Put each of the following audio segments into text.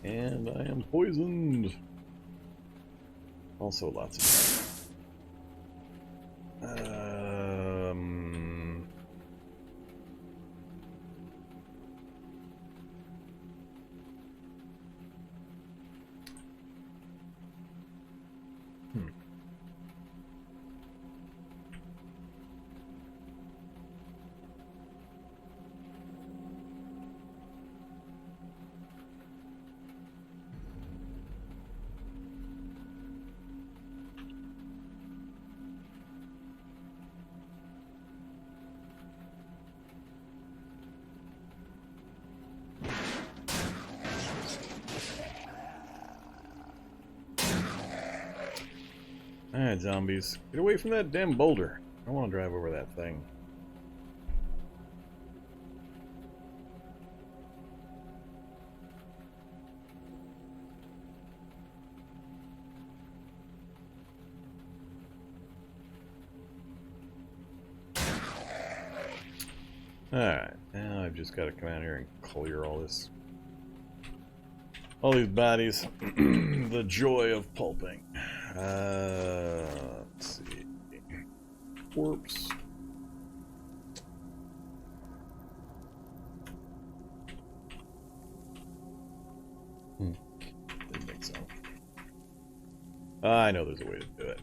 And I am poisoned. Also lots of... Alright, zombies. Get away from that damn boulder. I don't want to drive over that thing. Alright, now I've just got to come out here and clear all this. All these bodies. The joy of pulping. Let's see. Corpse. Didn't think so. I know there's a way to do it.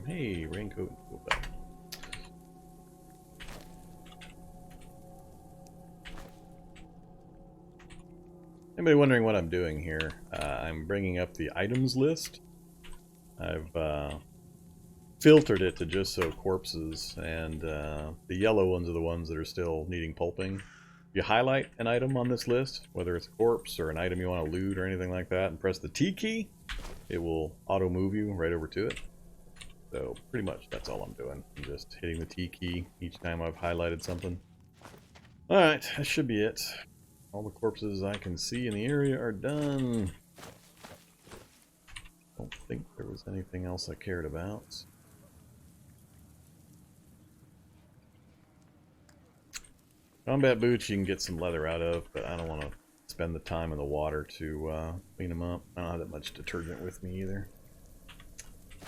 Hey, raincoat. Go back. Anybody wondering what I'm doing here? I'm bringing up the items list. I've filtered it to just so corpses, and the yellow ones are the ones that are still needing pulping. If you highlight an item on this list, whether it's a corpse or an item you want to loot or anything like that, and press the T key, it will auto-move you right over to it. So pretty much that's all I'm doing. I'm just hitting the T key each time I've highlighted something. Alright, that should be it. All the corpses I can see in the area are done. Don't think there was anything else I cared about. Combat boots you can get some leather out of, but I don't want to spend the time in the water to clean them up. I don't have that much detergent with me either.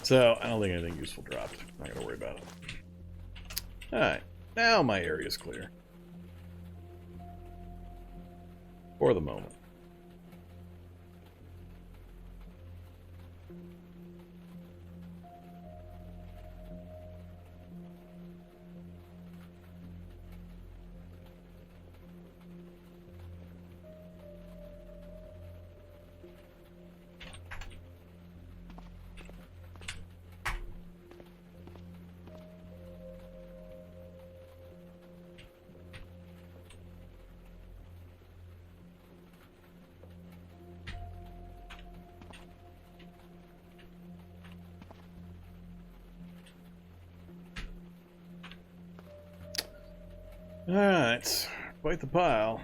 So, I don't think anything useful dropped. I'm not going to worry about it. Alright, now my area's clear. For the moment. Alright, quite the pile.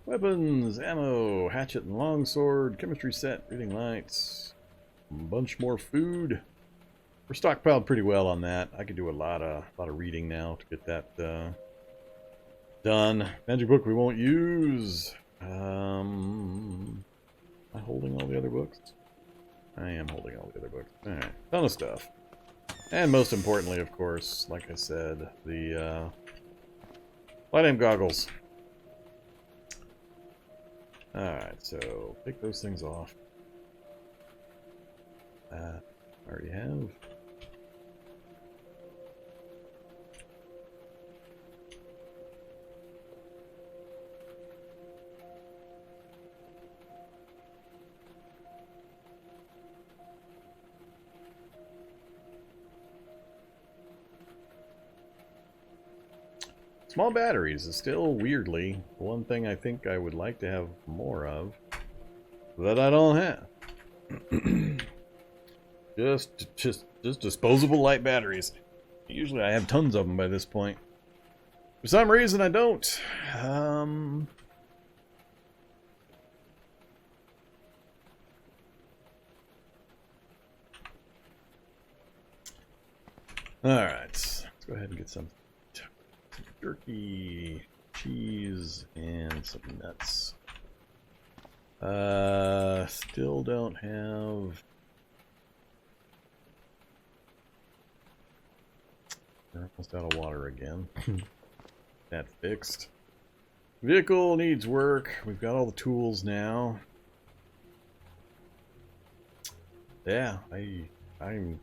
Weapons, ammo, hatchet and longsword, chemistry set, reading lights, a bunch more food. We're stockpiled pretty well on that. I could do a lot of reading now to get that done. Magic book we won't use. Am I holding all the other books? I am holding all the other books. Alright, ton of stuff. And most importantly, of course, like I said, the light aim goggles. Alright, so take those things off. I already have. Small batteries is still, weirdly, one thing I think I would like to have more of that I don't have. Just disposable light batteries. Usually I have tons of them by this point. For some reason I don't. Alright, let's go ahead and get some jerky, cheese, and some nuts. Still don't have... We're almost out of water again. That fixed. Vehicle needs work. We've got all the tools now. Yeah, I'm...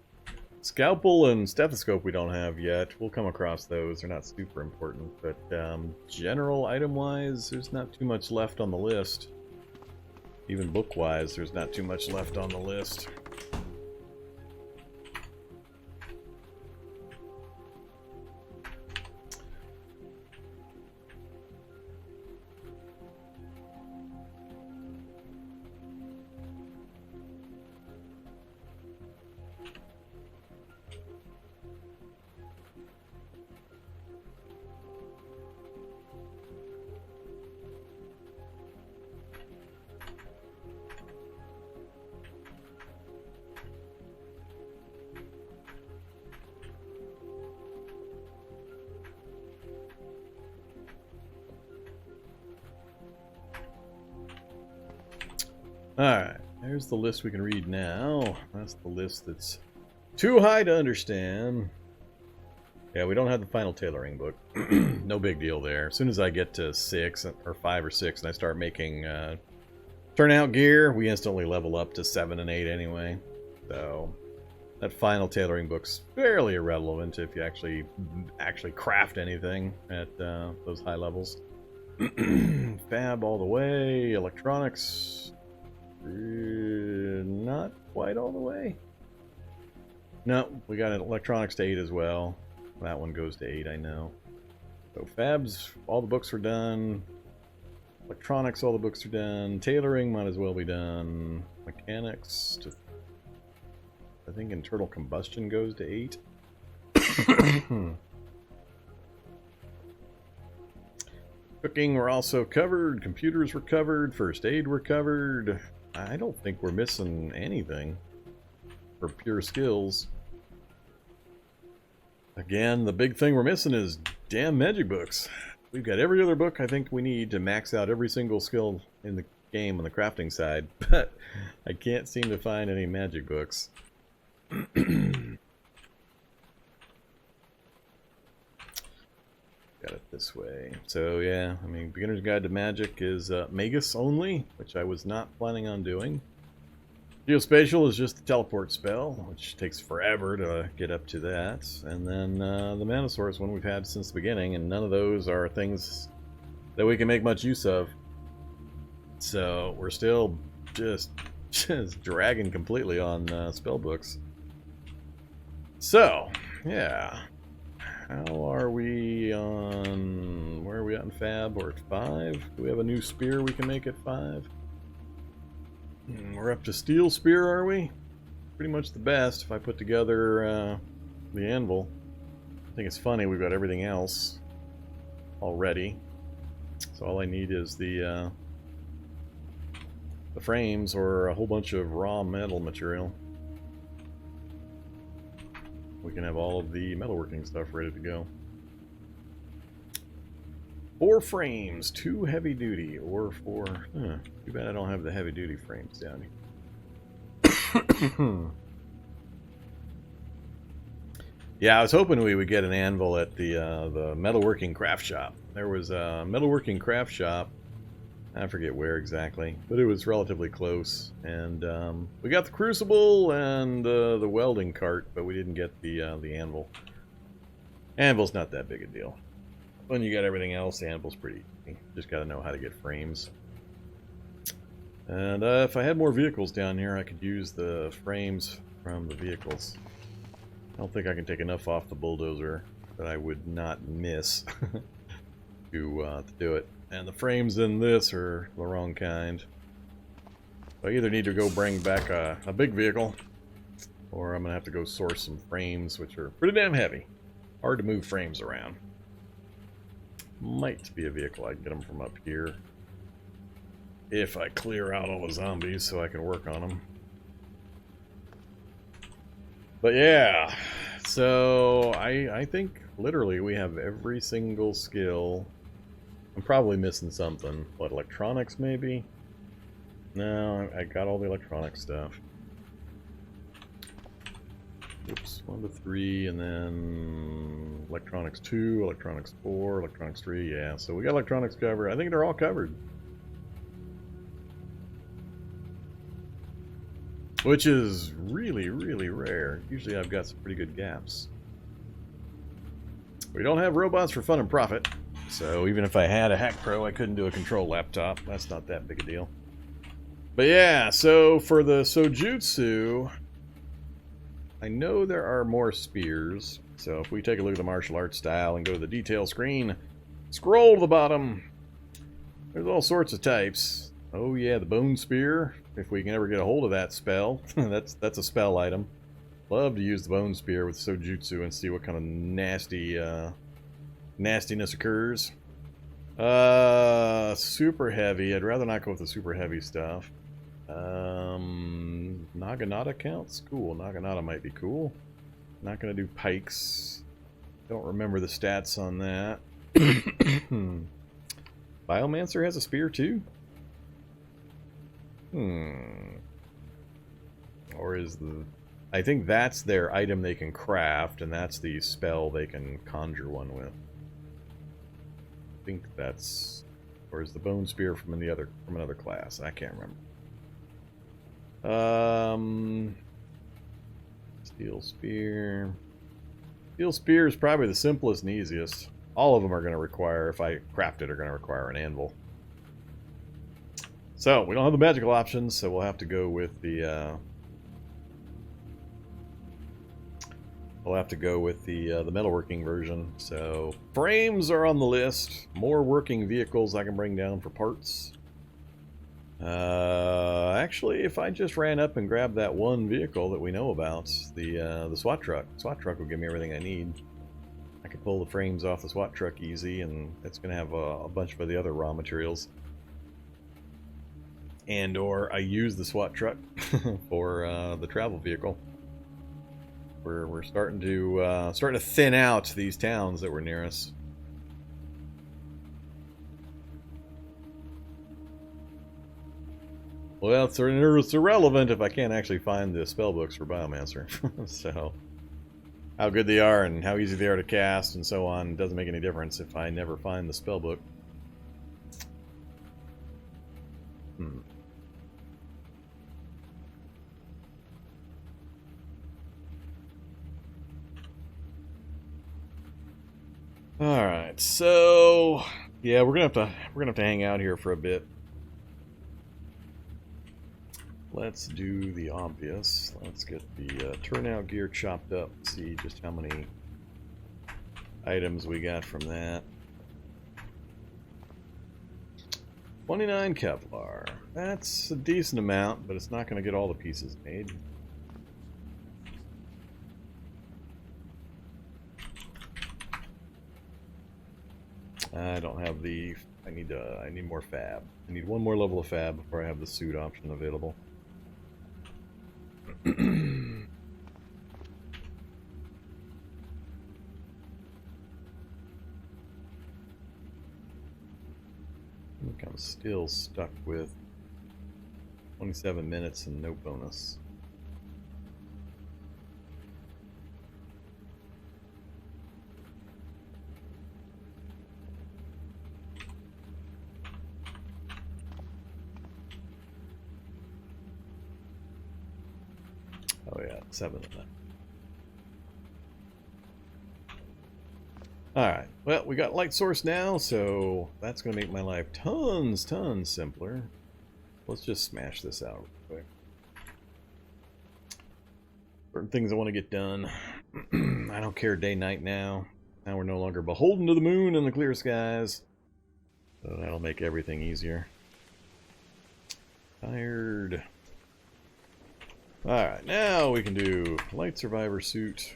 Scalpel and stethoscope we don't have yet. We'll come across those. They're not super important. But general item-wise, there's not too much left on the list. Even book-wise, there's not too much left on the list. Alright, there's the list we can read now. That's the list that's too high to understand. Yeah, we don't have the final tailoring book. No big deal there. As soon as I get to 6 or 5 or 6 and I start making turnout gear, we instantly level up to 7 and 8 anyway. So that final tailoring book's fairly irrelevant if you actually craft anything at those high levels. Fab all the way, electronics. Not quite all the way. No, we got an electronics to 8 as well. That one goes to 8, I know. So Fabs, all the books are done. Electronics, all the books are done. Tailoring might as well be done. Mechanics, I think internal combustion goes to 8. Cooking, we're also covered. Computers were covered. First aid, we're covered. I don't think we're missing anything for pure skills. Again, the big thing we're missing is damn magic books. We've got every other book I think we need to max out every single skill in the game on the crafting side, but I can't seem to find any magic books. Got it this way. So yeah, I mean, Beginner's Guide to Magic is Magus only, which I was not planning on doing. Geospatial is just the teleport spell, which takes forever to get up to that. And then the Mana Source one we've had since the beginning, and none of those are things that we can make much use of. So we're still just dragging completely on spell books. So, yeah. How are we on... Where are we at in Fab? We're at 5. Do we have a new spear we can make at 5? We're up to Steel Spear, are we? Pretty much the best if I put together the anvil. I think it's funny, we've got everything else already. So all I need is the frames or a whole bunch of raw metal material. We can have all of the metalworking stuff ready to go. 4 frames, 2 heavy duty, or 4... too bad I don't have the heavy duty frames down here. Yeah, I was hoping we would get an anvil at the metalworking craft shop. There was a metalworking craft shop, I forget where exactly, but it was relatively close. And we got the crucible and the welding cart, but we didn't get the anvil. Anvil's not that big a deal. When you got everything else, the anvil's pretty easy. Just got to know how to get frames. And if I had more vehicles down here, I could use the frames from the vehicles. I don't think I can take enough off the bulldozer that I would not miss to do it. And the frames in this are the wrong kind. I either need to go bring back a big vehicle, Or I'm going to have to go source some frames, which are pretty damn heavy. Hard to move frames around. Might be a vehicle I can get them from up here. If I clear out all the zombies so I can work on them. But yeah, so I think literally we have every single skill. I'm probably missing something. What, electronics maybe? No, I got all the electronic stuff. Oops, 1 to 3, and then electronics 2, electronics 4, electronics 3, yeah. So we got electronics covered. I think they're all covered. Which is really, really rare. Usually I've got some pretty good gaps. We don't have robots for fun and profit. So even if I had a Hack Pro, I couldn't do a control laptop. That's not that big a deal. But yeah, so for the Sojutsu, I know there are more spears. So if we take a look at the martial arts style and go to the detail screen, scroll to the bottom, there's all sorts of types. Oh yeah, the bone spear. If we can ever get a hold of that spell, that's a spell item. Love to use the bone spear with Sojutsu and see what kind of nastiness occurs. Super heavy. I'd rather not go with the super heavy stuff. Naginata counts? Cool. Naginata might be cool. Not gonna do pikes. Don't remember the stats on that. Biomancer has a spear too? Or is the... I think that's their item they can craft, and that's the spell they can conjure one with. I think that's... Or is the bone spear from another class? I can't remember. Steel spear. Steel spear is probably the simplest and easiest. All of them are going to require, if I craft it, are going to require an anvil. So, we don't have the magical options, so we'll have to go with the metalworking version. So, frames are on the list. More working vehicles I can bring down for parts. Actually, if I just ran up and grabbed that one vehicle that we know about, the SWAT truck. SWAT truck will give me everything I need. I can pull the frames off the SWAT truck easy, and it's going to have a bunch of the other raw materials. And or I use the SWAT truck for the travel vehicle. We're starting to thin out these towns that were near us. Well, it's irrelevant if I can't actually find the spell books for Biomancer. So, how good they are and how easy they are to cast and so on doesn't make any difference if I never find the spell book. All right, so yeah, we're gonna have to hang out here for a bit. Let's do the obvious. Let's get the turnout gear chopped up. See just how many items we got from that. 29 Kevlar. That's a decent amount, but it's not going to get all the pieces made. I don't have the... I need more fab. I need one more level of fab before I have the suit option available. I think I'm still stuck with 27 minutes and no bonus. Oh yeah, 7 of that. Alright, well, we got light source now, so that's going to make my life tons simpler. Let's just smash this out real quick. Certain things I want to get done. I don't care day-night now. Now we're no longer beholden to the moon and the clear skies. So that'll make everything easier. Tired. Alright, now we can do light survivor suit.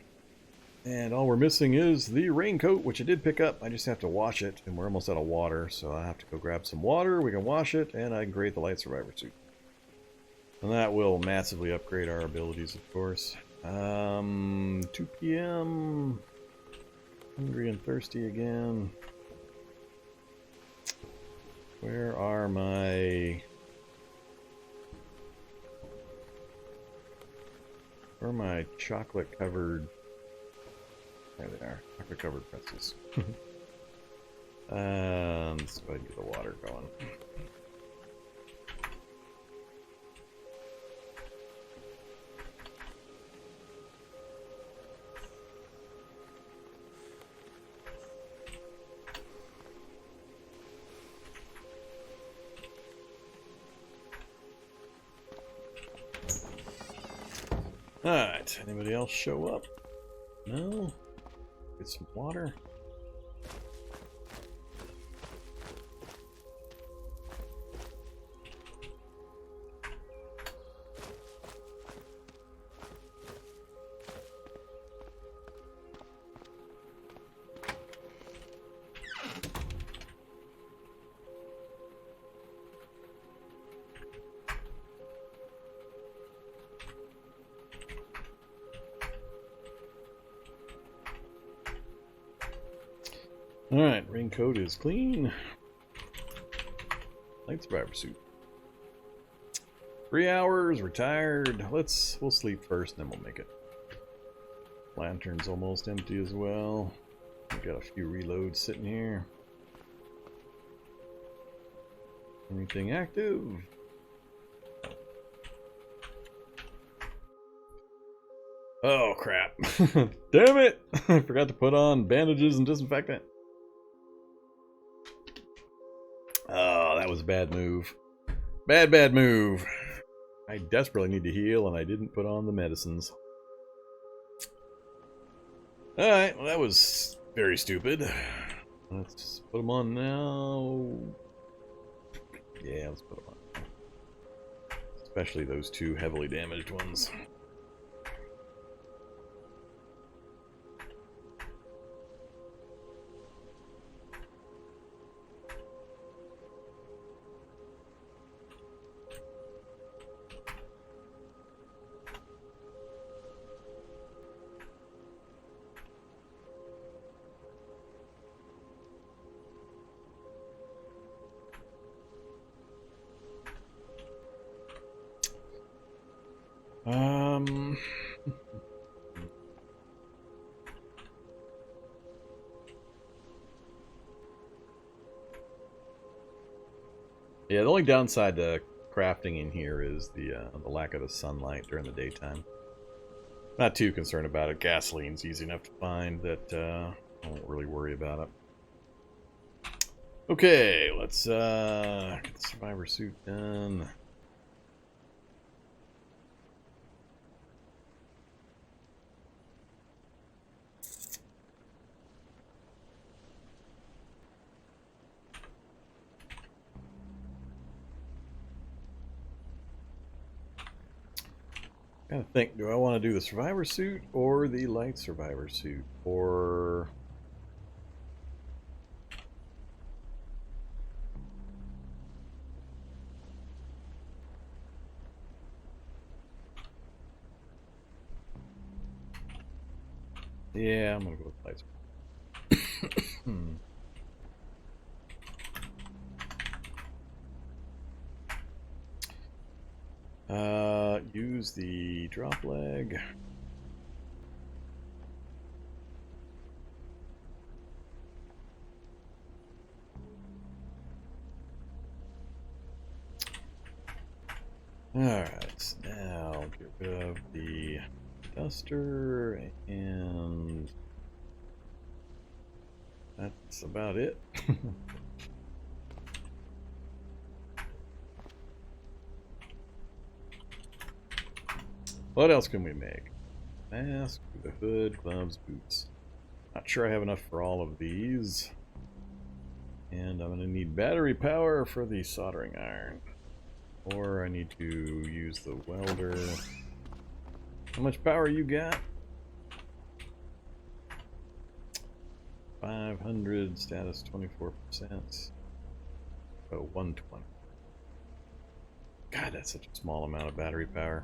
And all we're missing is the raincoat, which I did pick up. I just have to wash it, and we're almost out of water, so I have to go grab some water. We can wash it, and I can create the light survivor suit. And that will massively upgrade our abilities, of course. 2 p.m. Hungry and thirsty again. Where are my... Where are my chocolate-covered... There they are. Chocolate-covered pretzels. Let's go ahead and get the water going. Alright, anybody else show up? No? Get some water. Alright, raincoat is clean. Light survivor suit. 3 hours, retired. We'll sleep first, and then we'll make it. Lantern's almost empty as well. We've got a few reloads sitting here. Anything active? Oh crap. Damn it! I forgot to put on bandages and disinfectant. Oh, that was a bad move. Bad move. I desperately need to heal, and I didn't put on the medicines. Alright, well that was very stupid. Let's put them on now. Yeah, let's put them on. Especially those 2 heavily damaged ones. Yeah, the only downside to crafting in here is the lack of the sunlight during the daytime. Not too concerned about it. Gasoline's easy enough to find that I won't really worry about it. Okay, let's get the survivor suit done. I gotta think, do I want to do the survivor suit or the light survivor suit? Or... yeah, I'm gonna go with light survivor. Use the drop leg. Alright, now get rid of the duster, and that's about it. What else can we make? Mask, the hood, gloves, boots. Not sure I have enough for all of these. And I'm going to need battery power for the soldering iron. Or I need to use the welder. How much power you got? 500, status 24%. Oh, 120. God, that's such a small amount of battery power.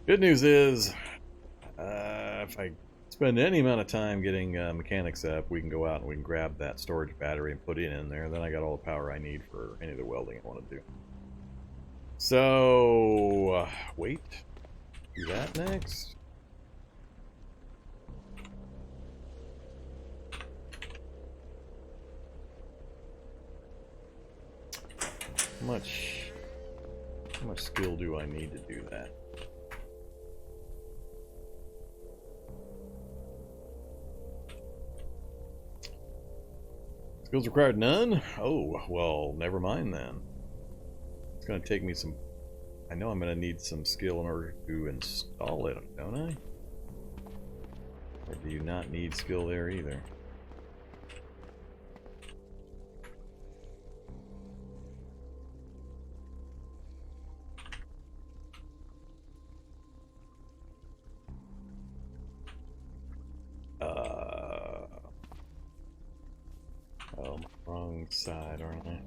Good news is, if I spend any amount of time getting mechanics up, we can go out and we can grab that storage battery and put it in there. Then I got all the power I need for any of the welding I want to do. So, wait. Do that next. How much skill do I need to do that? Skills required none? Oh, well, never mind then. It's going to take me some... I know I'm going to need some skill in order to install it, don't I? Or do you not need skill there either? Oh, wrong side, aren't I?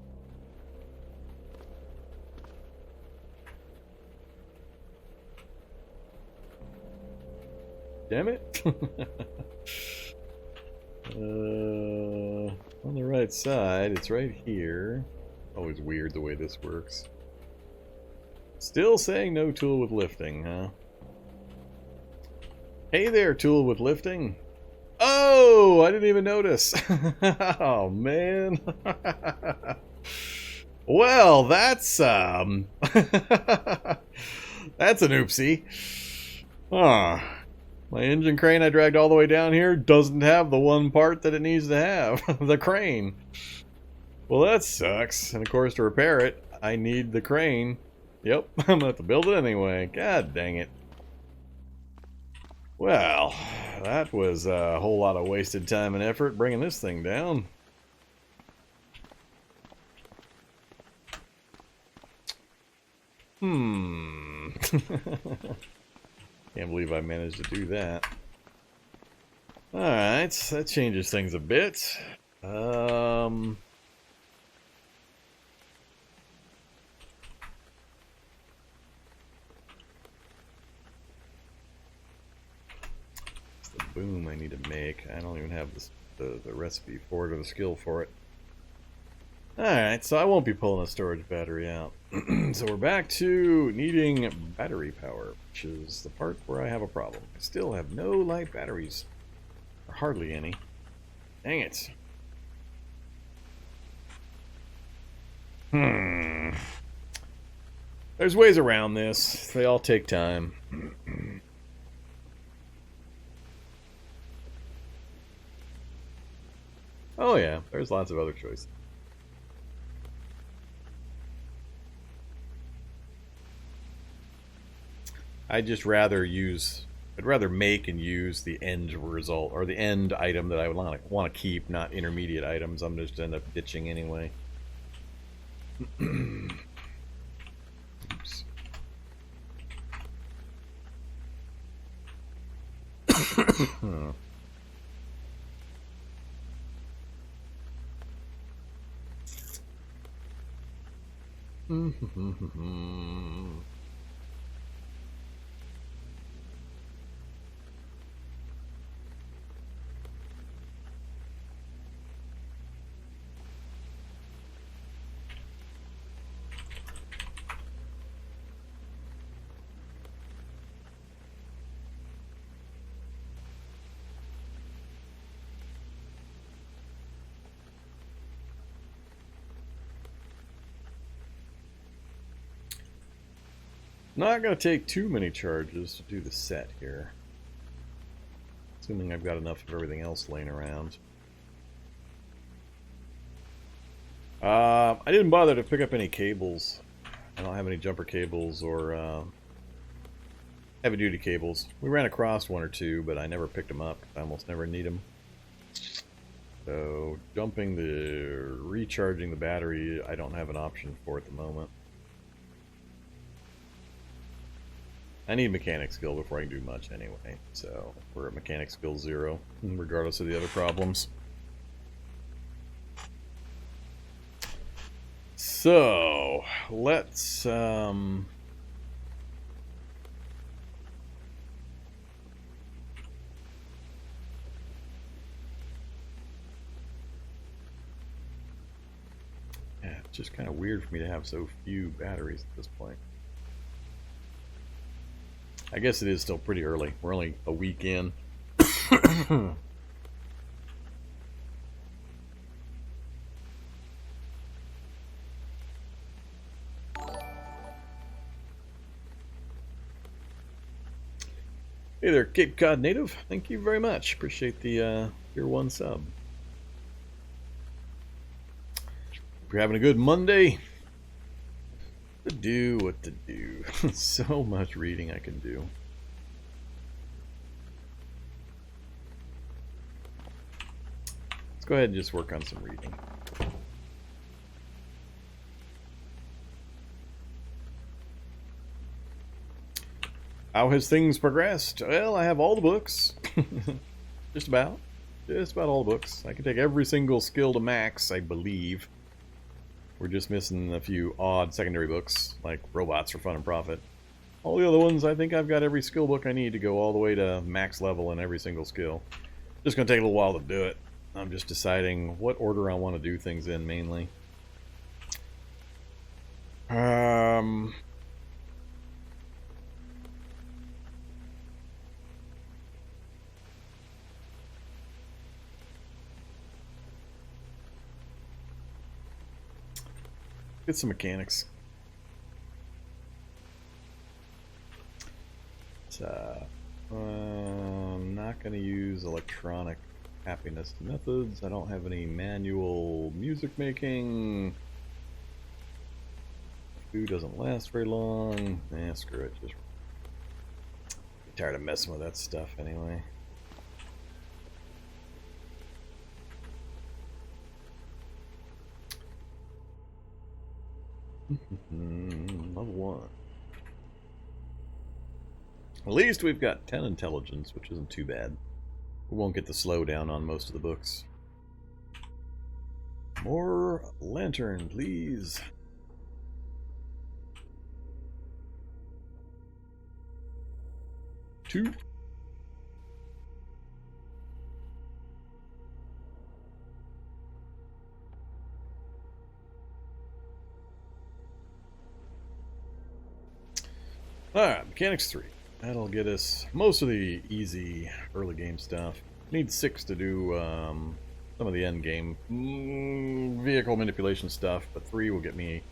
Damn it! On the right side, it's right here. Always weird the way this works. Still saying no tool with lifting, huh? Hey there, tool with lifting. Oh, I didn't even notice. Oh, man. Well, that's that's an oopsie. Ah. My engine crane I dragged all the way down here doesn't have the one part that it needs to have, the crane. Well, that sucks. And of course, to repair it, I need the crane. Yep, I'm gonna have to build it anyway. God dang it. Well, that was a whole lot of wasted time and effort bringing this thing down. Can't believe I managed to do that. Alright, that changes things a bit. Boom I need to make. I don't even have the recipe for it or the skill for it. Alright, so I won't be pulling a storage battery out. So we're back to needing battery power, which is the part where I have a problem. I still have no light batteries. Or hardly any. Dang it. There's ways around this. They all take time. Oh yeah, there's lots of other choices. I'd rather make and use the end result, or the end item that I would want to keep, not intermediate items. I'm just end up ditching anyway. Oops. Not going to take too many charges to do the set here. Assuming I've got enough of everything else laying around. I didn't bother to pick up any cables. I don't have any jumper cables or heavy-duty cables. We ran across one or two, but I never picked them up. I almost never need them. So, recharging the battery, I don't have an option for at the moment. I need mechanic skill before I can do much anyway, so we're at mechanic skill 0, regardless of the other problems. So, let's, yeah, it's just kind of weird for me to have so few batteries at this point. I guess it is still pretty early. We're only a week in. Hey there, Cape Cod native. Thank you very much. Appreciate the Tier 1 sub. Hope you're having a good Monday. What to do. So much reading I can do. Let's go ahead and just work on some reading. How has things progressed? Well, I have all the books. Just about all the books. I can take every single skill to max, I believe. We're just missing a few odd secondary books, like Robots for Fun and Profit. All the other ones, I think I've got every skill book I need to go all the way to max level in every single skill. Just going to take a little while to do it. I'm just deciding what order I want to do things in, mainly. Get some mechanics. I'm not going to use electronic happiness methods. I don't have any manual music making. Food doesn't last very long. Screw it. Just get tired of messing with that stuff anyway. Level 1. At least we've got 10 intelligence, which isn't too bad. We won't get the slowdown on most of the books. More lantern, please. Two. Alright, mechanics 3. That'll get us most of the easy early game stuff. Need 6 to do some of the end game vehicle manipulation stuff, but 3 will get me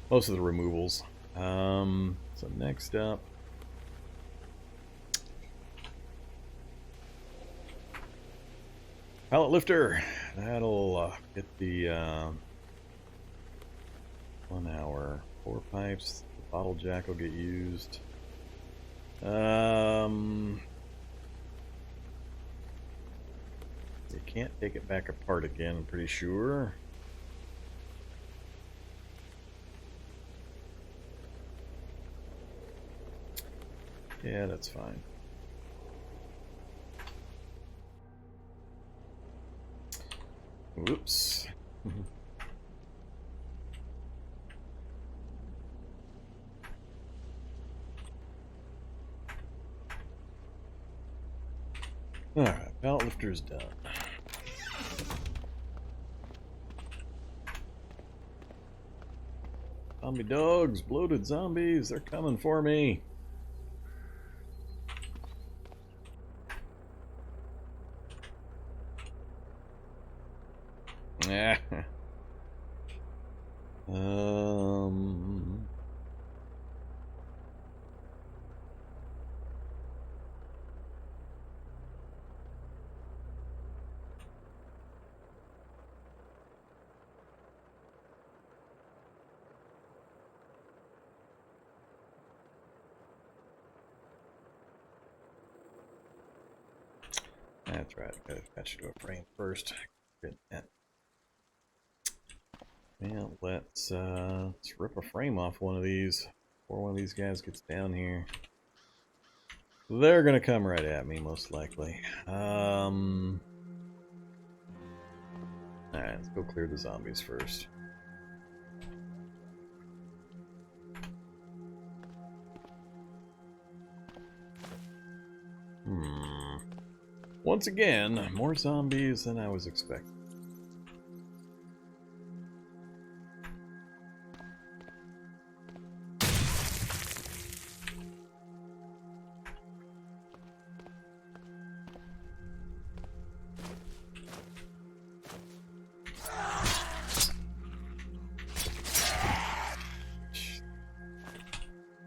most of the removals. So next up, pallet lifter. That'll get the 1 hour. 4 pipes. The bottle jack will get used. You can't take it back apart again, I'm pretty sure. Yeah, that's fine. Whoops. Alright, pallet lifter's done. Zombie dogs, bloated zombies, they're coming for me. Yeah. That's right, I gotta attach it to a frame first. Yeah, let's rip a frame off one of these before one of these guys gets down here. They're gonna come right at me, most likely. Alright, let's go clear the zombies first. Once again, more zombies than I was expecting.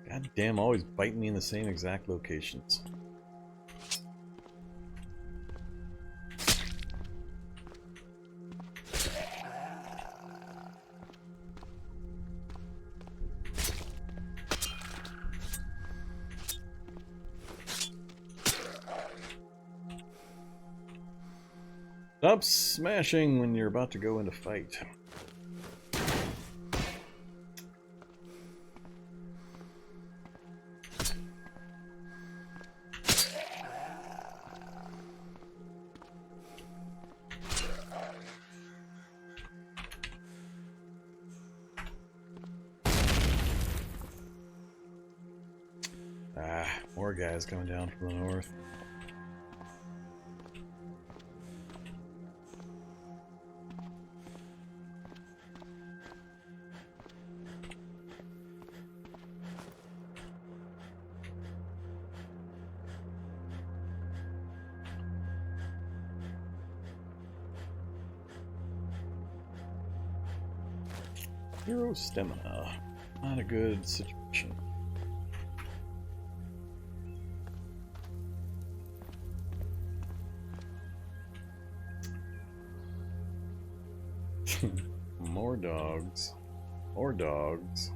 God damn, always biting me in the same exact locations. Stop smashing when you're about to go into fight. More guys coming down from the north. Zero stamina. Not a good situation. More dogs. More dogs.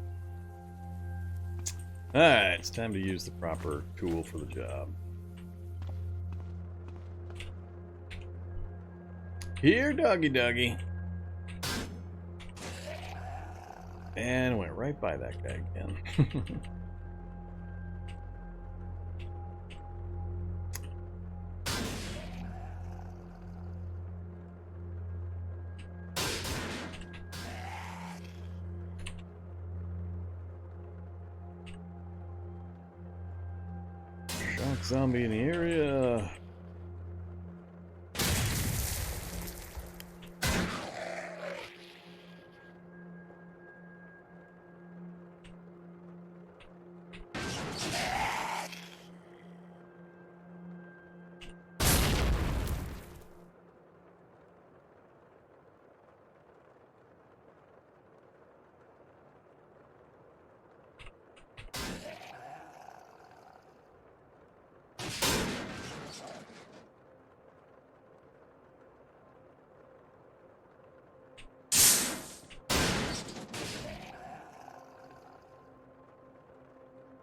Alright, it's time to use the proper tool for the job. Here, doggy doggy. And went right by that guy again. Shock zombie in the area.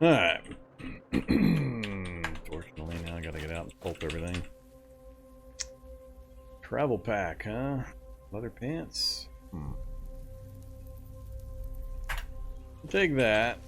Alright. Fortunately, now I gotta get out and pulp everything. Travel pack, huh? Leather pants? I'll take that.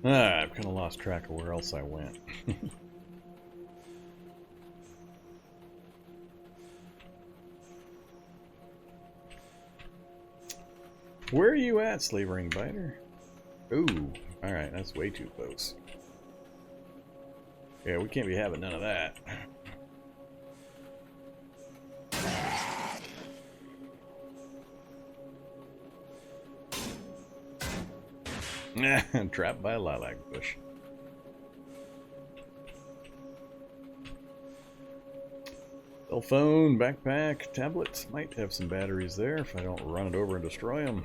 I've kind of lost track of where else I went. Where are you at, Slavering Biter? Ooh, alright, that's way too close. Yeah, we can't be having none of that. Trapped by a lilac bush. Cell phone, backpack, tablets. Might have some batteries there if I don't run it over and destroy them.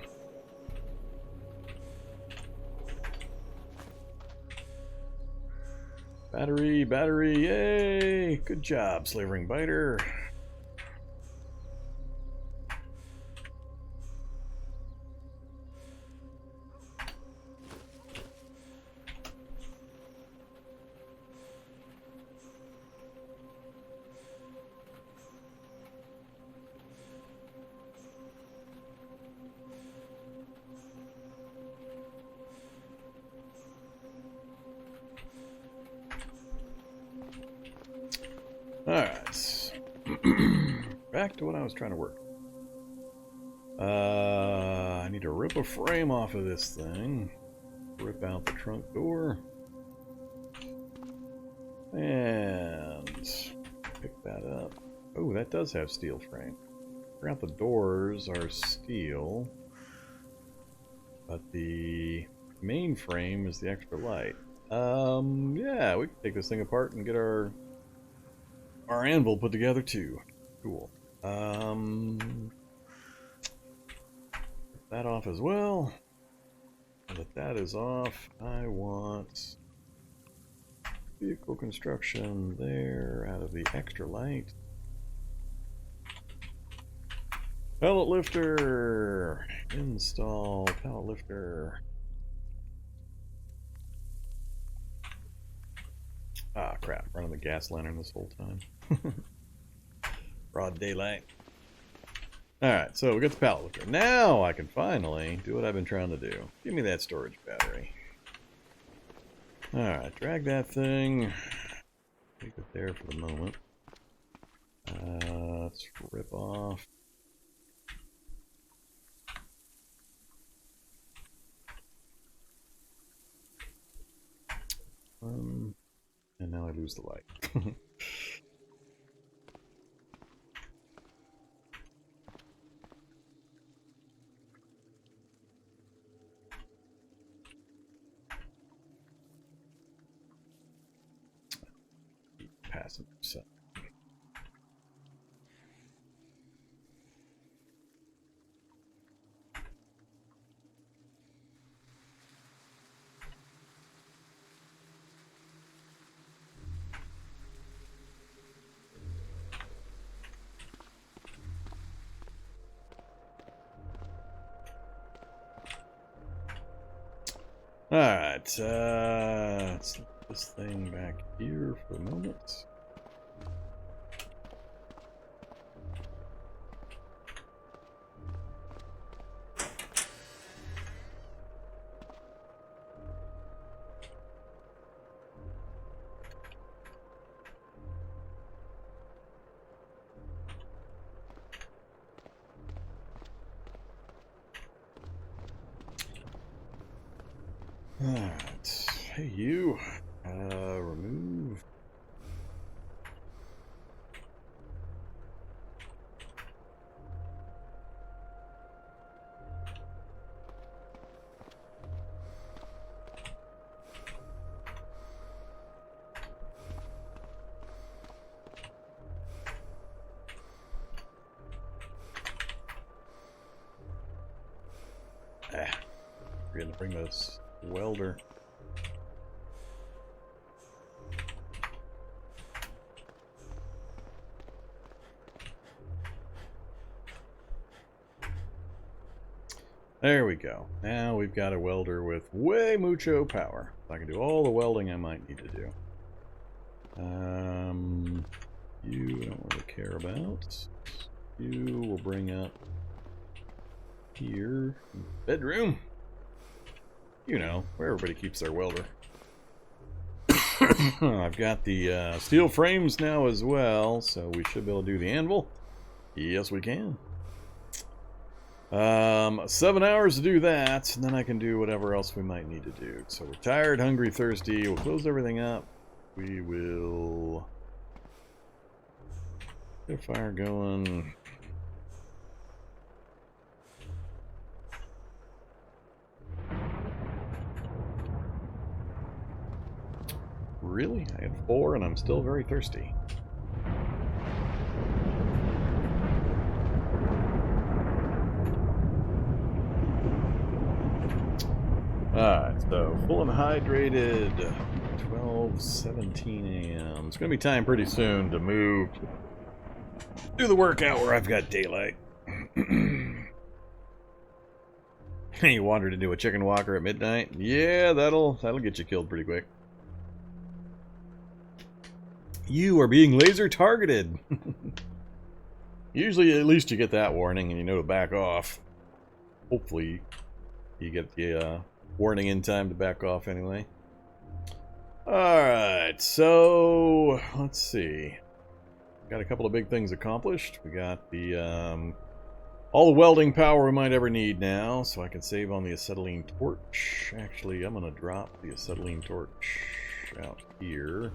Battery, battery, yay! Good job, Slavering Biter. Alright. Back to what I was trying to work. I need to rip a frame off of this thing. Rip out the trunk door. And pick that up. Oh, that does have steel frame. Forgot the doors are steel. But the main frame is the extra light. Yeah, we can take this thing apart and get our anvil put together too. Cool. Put that off as well. Now that is off, I want vehicle construction there out of the extra light. Pallet lifter. Install pallet lifter. Ah, crap. Running the gas lantern this whole time. Broad daylight. Alright, so we got the pallet lifter. Now I can finally do what I've been trying to do. Give me that storage battery. Alright, drag that thing. Leave it there for the moment. Let's rip off. And now I lose the light. Passive set. Alright, let's let this thing back here for a moment. Alright, hey you, remove. We're gonna bring this welder. There we go. Now we've got a welder with way mucho power. I can do all the welding I might need to do. You I don't really care about. You will bring up here. Bedroom. You know, where everybody keeps their welder. I've got the steel frames now as well, so we should be able to do the anvil. Yes, we can. 7 hours to do that, and then I can do whatever else we might need to do. So we're tired, hungry, thirsty. We'll close everything up. We will get a fire going. Really? I had 4 and I'm still very thirsty. Alright, so full and hydrated, 12:17 a.m. It's going to be time pretty soon to move, do the workout where I've got daylight. You wandered into a chicken walker at midnight? Yeah, that'll get you killed pretty quick. You are being laser targeted. Usually, at least you get that warning and you know to back off. Hopefully, you get the warning in time to back off anyway. Alright, so let's see. Got a couple of big things accomplished. We got the all the welding power we might ever need now, so I can save on the acetylene torch. Actually, I'm going to drop the acetylene torch out here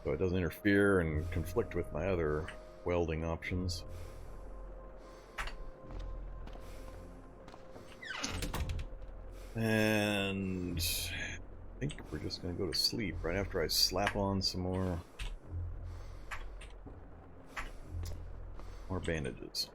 so it doesn't interfere and conflict with my other welding options. And I think we're just going to go to sleep right after I slap on some more bandages.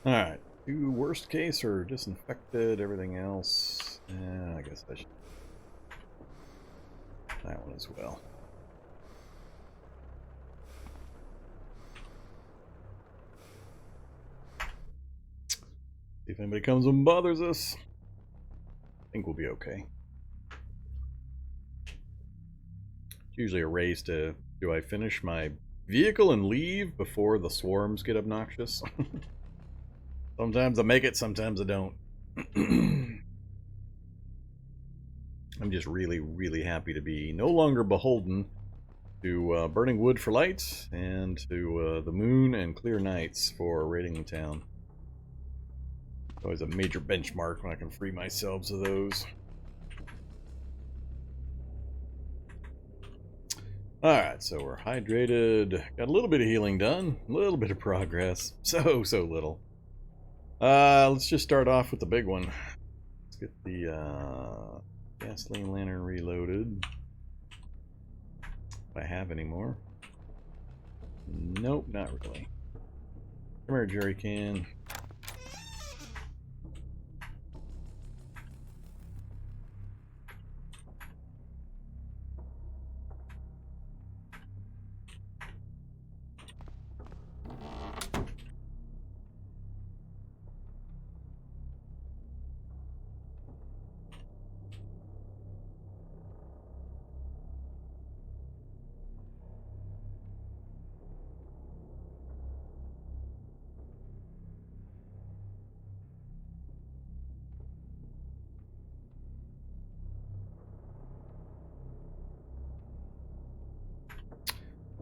Alright, do worst case or disinfected, everything else. I guess I should that one as well. See if anybody comes and bothers us. I think we'll be okay. It's usually a race to, do I finish my vehicle and leave before the swarms get obnoxious? Sometimes I make it, sometimes I don't. I'm just really, really happy to be no longer beholden to burning wood for light and to the moon and clear nights for raiding the town. Always a major benchmark when I can free myself of those. Alright, so we're hydrated. Got a little bit of healing done. A little bit of progress. So little. Let's just start off with the big one. Let's get the gasoline lantern reloaded. If I have any more. Nope, not really. Come here, jerry can.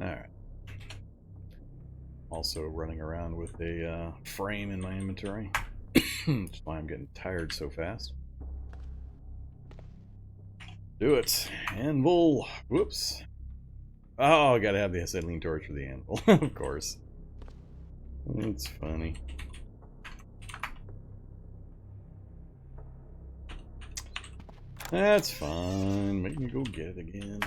Alright. Also running around with a frame in my inventory. That's why I'm getting tired so fast. Do it. Anvil. Whoops. Oh, I gotta have the acetylene torch for the anvil. Of course. It's funny. That's fine. Make me go get it again.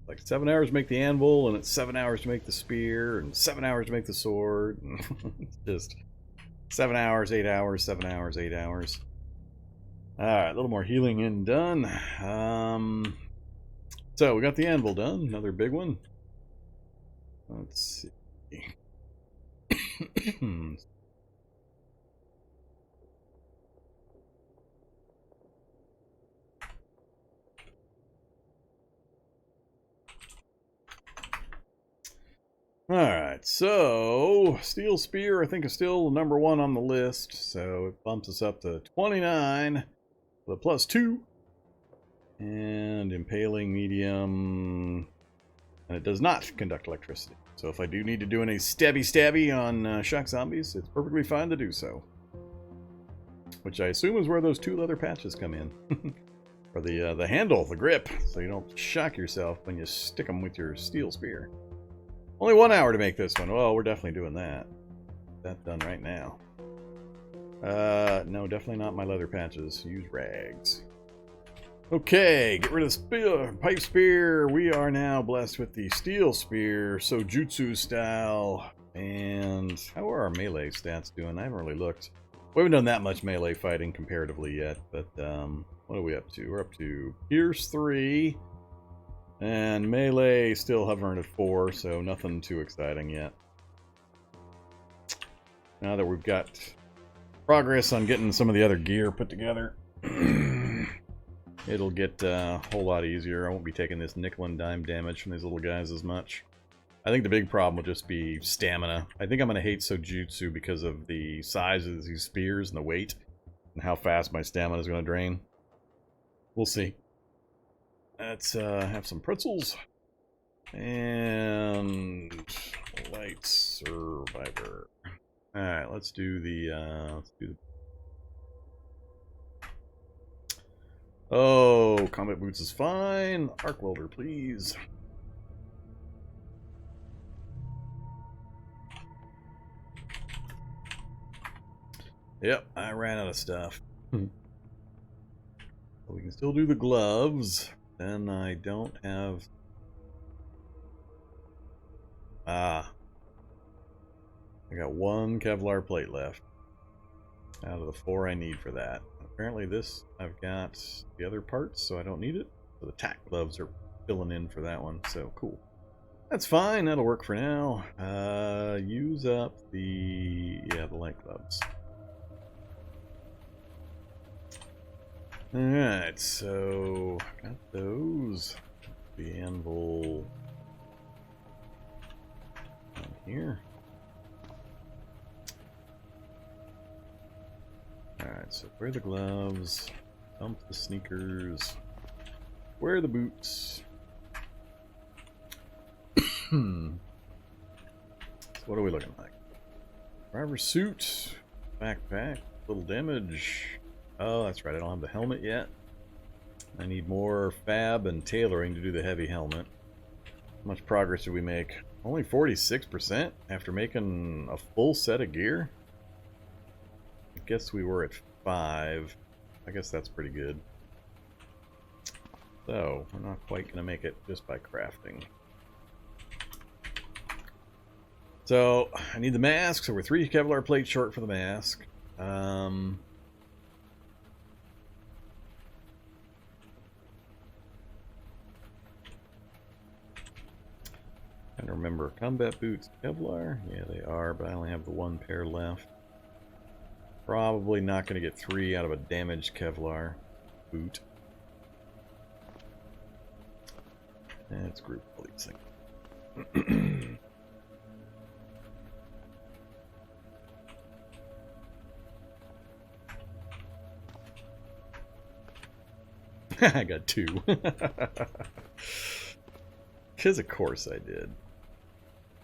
Like 7 hours to make the anvil, and it's 7 hours to make the spear, and 7 hours to make the sword. It's just 7 hours, 8 hours, 7 hours, 8 hours. Alright, a little more healing and done. So we got the anvil done, another big one. Let's see. Alright, so Steel Spear I think is still number 1 on the list, so it bumps us up to 29 with a +2. And Impaling Medium, and it does not conduct electricity. So if I do need to do any stabby on shock zombies, it's perfectly fine to do so. Which I assume is where those 2 leather patches come in. Or the handle, the grip, so you don't shock yourself when you stick them with your Steel Spear. Only 1 hour to make this one. Well, we're definitely doing that. That's done right now. No, definitely not my leather patches. Use rags. Okay, get rid of the spear, pipe spear. We are now blessed with the Steel Spear, Sojutsu style. And how are our melee stats doing? I haven't really looked. We haven't done that much melee fighting comparatively yet, but what are we up to? We're up to Pierce 3, and melee still hovering at 4, so nothing too exciting yet. Now that we've got progress on getting some of the other gear put together, it'll get a whole lot easier. I won't be taking this nickel and dime damage from these little guys as much. I think the big problem will just be stamina. I think I'm going to hate Sojutsu because of the size of these spears and the weight, and how fast my stamina is going to drain. We'll see. Let's have some pretzels. And Light Survivor. Alright, let's do the... Oh, combat boots is fine. Arc welder, please. Yep, I ran out of stuff. We can still do the gloves. Then I don't have... I got 1 Kevlar plate left out of the 4 I need for that. Apparently this, I've got the other parts, so I don't need it. So the tack gloves are filling in for that one, so cool. That's fine, that'll work for now. Use up the light gloves. Alright, so got those. The anvil down here. Alright, so wear the gloves, dump the sneakers, wear the boots. So what are we looking like? Driver suit, backpack, little damage. Oh, that's right, I don't have the helmet yet. I need more fab and tailoring to do the heavy helmet. How much progress did we make? Only 46% after making a full set of gear? I guess we were at 5. I guess that's pretty good. So, we're not quite going to make it just by crafting. So, I need the mask, so we're 3 Kevlar plates short for the mask. Trying to remember, combat boots, Kevlar? Yeah, they are, but I only have the 1 pair left. Probably not going to get 3 out of a damaged Kevlar boot. That's group policing. I got 2. Because of course I did.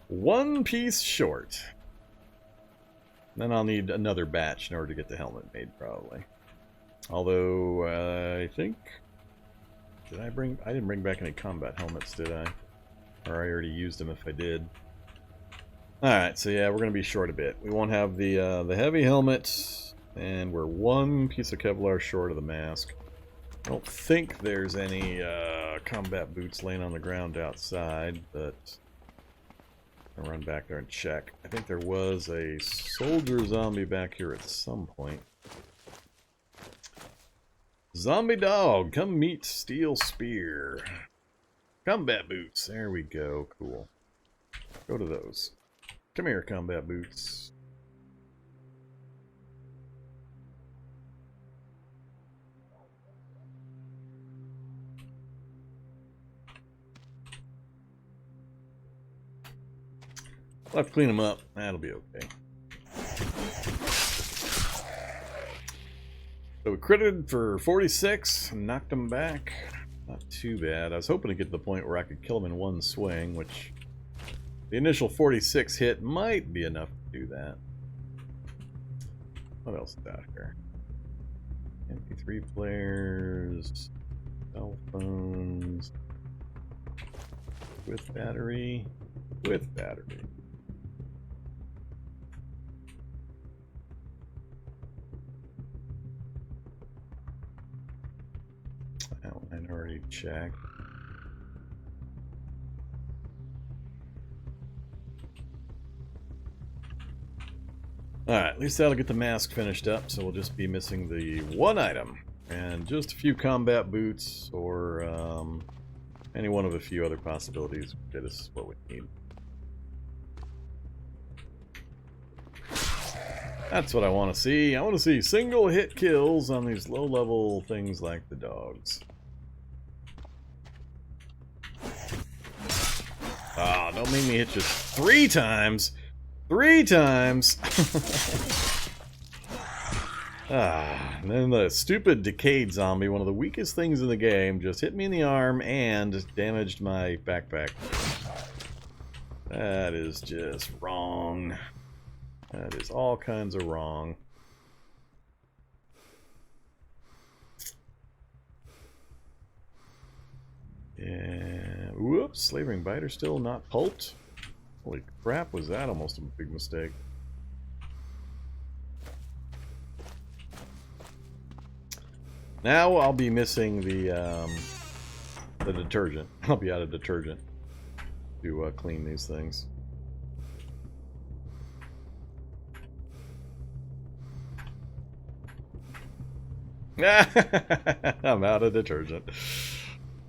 1 piece short. Then I'll need another batch in order to get the helmet made, probably. Although, I think... I didn't bring back any combat helmets, did I? Or I already used them if I did. Alright, so yeah, we're going to be short a bit. We won't have the heavy helmet, and we're 1 piece of Kevlar short of the mask. I don't think there's any combat boots laying on the ground outside, but I'll run back there and check. I think there was a soldier zombie back here at some point. Zombie dog, come meet Steel Spear. Combat boots, there we go, cool. Go to those. Come here, combat boots. I'll have to clean them up. That'll be okay. So we critted for 46 and knocked him back. Not too bad. I was hoping to get to the point where I could kill him in one swing, which the initial 46 hit might be enough to do that. What else is out here? MP3 players, cell phones, with battery, with battery. That one I already checked. Alright, at least that'll get the mask finished up, so we'll just be missing the one item. And just a few combat boots, or any one of a few other possibilities will get us what we need. That's what I want to see. I want to see single hit kills on these low level things like the dogs. Ah, don't make me hit you 3 times! 3 times! And then the stupid decayed zombie, one of the weakest things in the game, just hit me in the arm and damaged my backpack. That is just wrong. That is all kinds of wrong. Yeah. Whoops, Slavering Biter still not pulped. Holy crap, was that almost a big mistake. Now I'll be missing the detergent. I'll be out of detergent to clean these things. I'm out of detergent.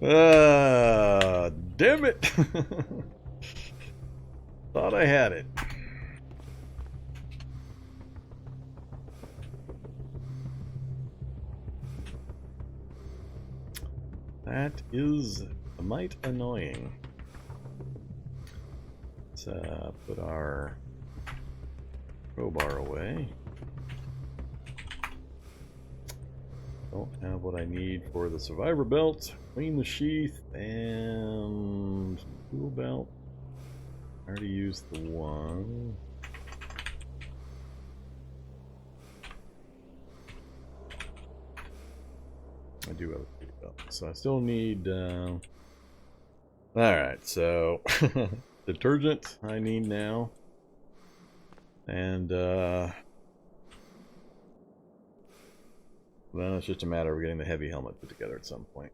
Damn it! Thought I had it. That is a mite annoying. Let's put our crowbar away. Don't have what I need for the survivor belt. Clean the sheath and tool belt. I already used the one. I do have a tool belt, so I still need. All right, so detergent I need now, and then it's just a matter of getting the heavy helmet put together at some point.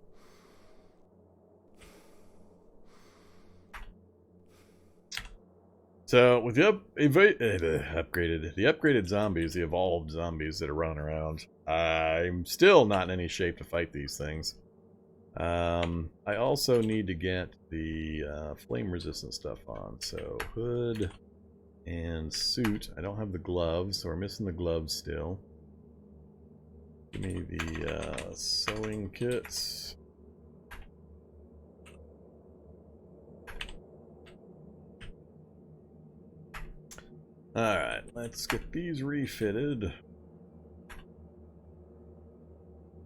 So with the upgraded zombies, the evolved zombies that are running around, I'm still not in any shape to fight these things. I also need to get the flame resistant stuff on. So hood and suit. I don't have the gloves, so we're missing the gloves still. Give me the sewing kits. Alright, let's get these refitted.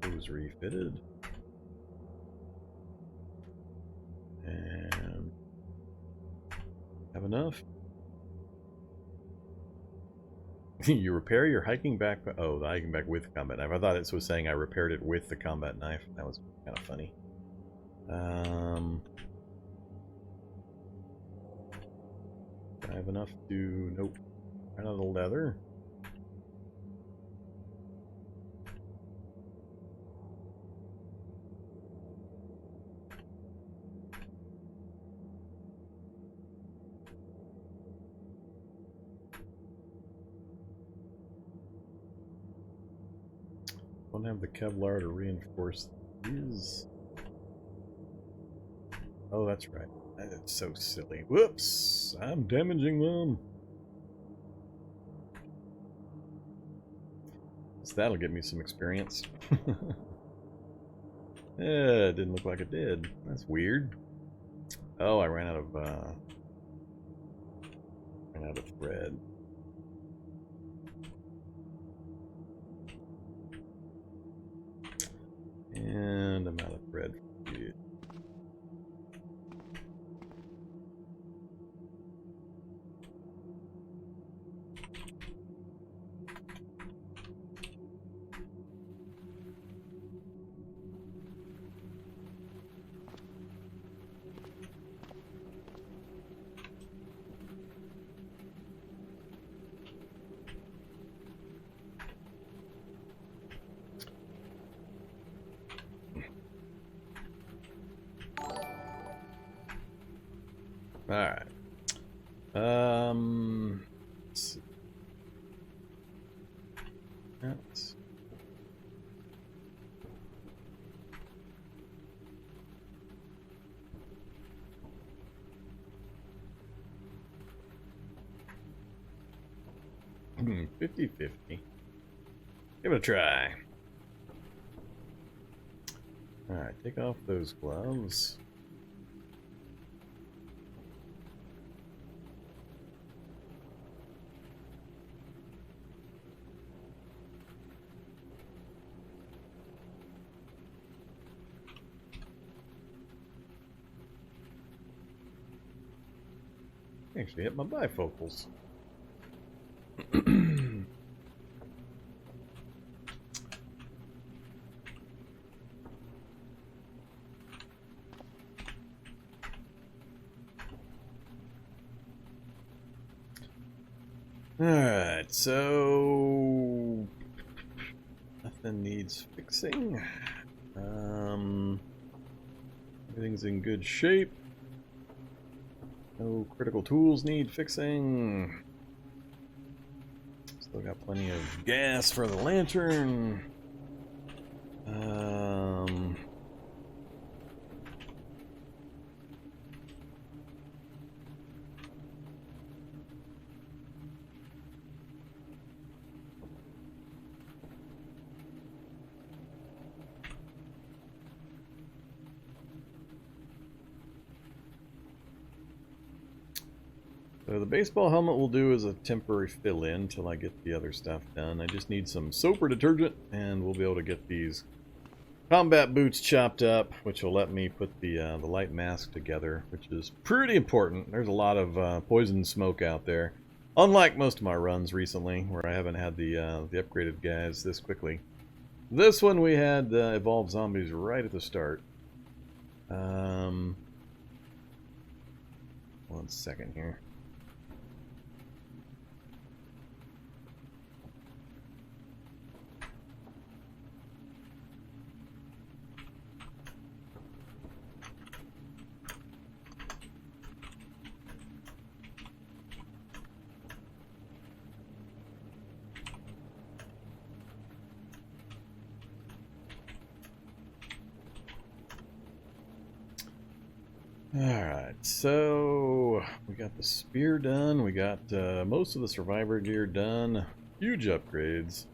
Those refitted. And have enough? You repair your hiking backpack. Oh, the hiking back with combat knife. I thought it was saying I repaired it with the combat knife. That was kind of funny. I have enough to. Nope. Run out of leather. Don't have the Kevlar to reinforce these. Oh, that's right. That's so silly. Whoops! I'm damaging them. So that'll get me some experience. Yeah, it didn't look like it did. That's weird. Oh, I ran out of Ran out of thread. And I'm out of thread for you. Alright. Let's see. That's... Hmm, 50-50. Give it a try. Alright, take off those gloves. Actually hit my bifocals. Alright, so nothing needs fixing. Everything's in good shape. No critical tools need fixing. Still got plenty of gas for the lantern. So the baseball helmet will do as a temporary fill-in till I get the other stuff done. I just need some soap or detergent, and we'll be able to get these combat boots chopped up, which will let me put the light mask together, which is pretty important. There's a lot of poison smoke out there, unlike most of my runs recently, where I haven't had the upgraded guys this quickly. This one we had evolved zombies right at the start. 1 second here. Alright, so we got the spear done, we got most of the survivor gear done, huge upgrades,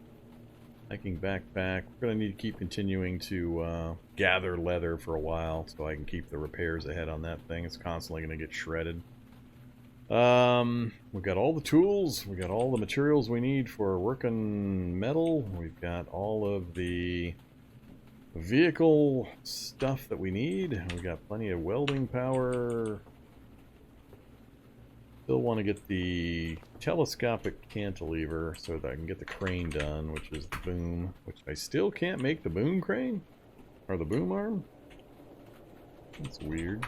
hiking backpack. We're going to need to keep continuing to gather leather for a while so I can keep the repairs ahead on that thing. It's constantly going to get shredded. We've got all the tools, we got all the materials we need for working metal, we've got all of the vehicle stuff that we need. We got plenty of welding power. Still want to get the telescopic cantilever so that I can get the crane done, which is the boom, which I still can't make the boom crane or the boom arm. That's weird.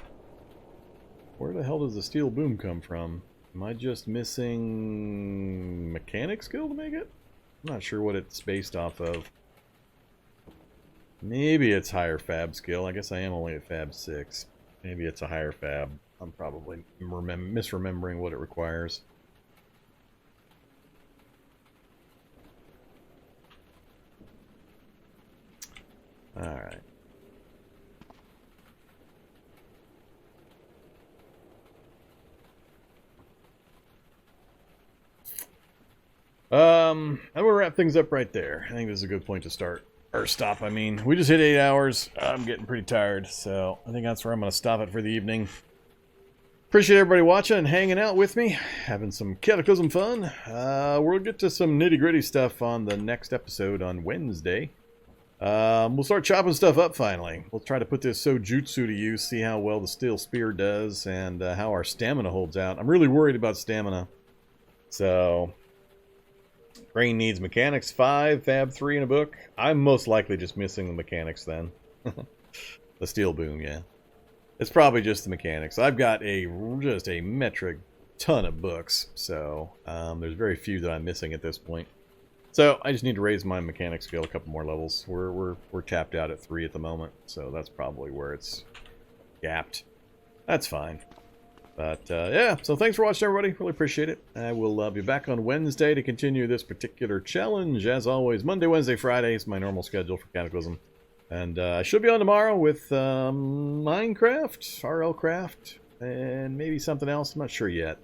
Where the hell does the steel boom come from? Am I just missing mechanic skill to make it? I'm not sure what it's based off of. Maybe it's higher fab skill. I guess I am only at fab 6. Maybe it's a higher fab. I'm probably misremembering what it requires. Alright. I'm gonna wrap things up right there. I think this is a good point to start. Or stop, I mean. We just hit 8 hours. I'm getting pretty tired, so I think that's where I'm going to stop it for the evening. Appreciate everybody watching and hanging out with me, having some Cataclysm fun. We'll get to some nitty-gritty stuff on the next episode on Wednesday. We'll start chopping stuff up finally. We'll try to put this Sojutsu to use, see how well the Steel Spear does, and how our stamina holds out. I'm really worried about stamina. So, Brain needs Mechanics 5, Fab 3 in a book. I'm most likely just missing the Mechanics then. The Steel Boom, yeah. It's probably just the Mechanics. I've got just a metric ton of books, so there's very few that I'm missing at this point. So I just need to raise my Mechanics skill a couple more levels. We're tapped out at 3 at the moment, so that's probably where it's gapped. That's fine. But yeah, so thanks for watching, everybody. Really appreciate it. I will be back on Wednesday to continue this particular challenge. As always, Monday, Wednesday, Friday is my normal schedule for Cataclysm. And I should be on tomorrow with Minecraft, RL Craft, and maybe something else. I'm not sure yet.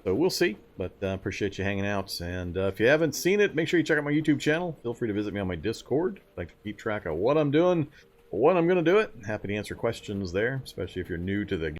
So we'll see. But appreciate you hanging out. And if you haven't seen it, make sure you check out my YouTube channel. Feel free to visit me on my Discord. I'd like to keep track of what I'm doing, when I'm going to do it. Happy to answer questions there, especially if you're new to the game.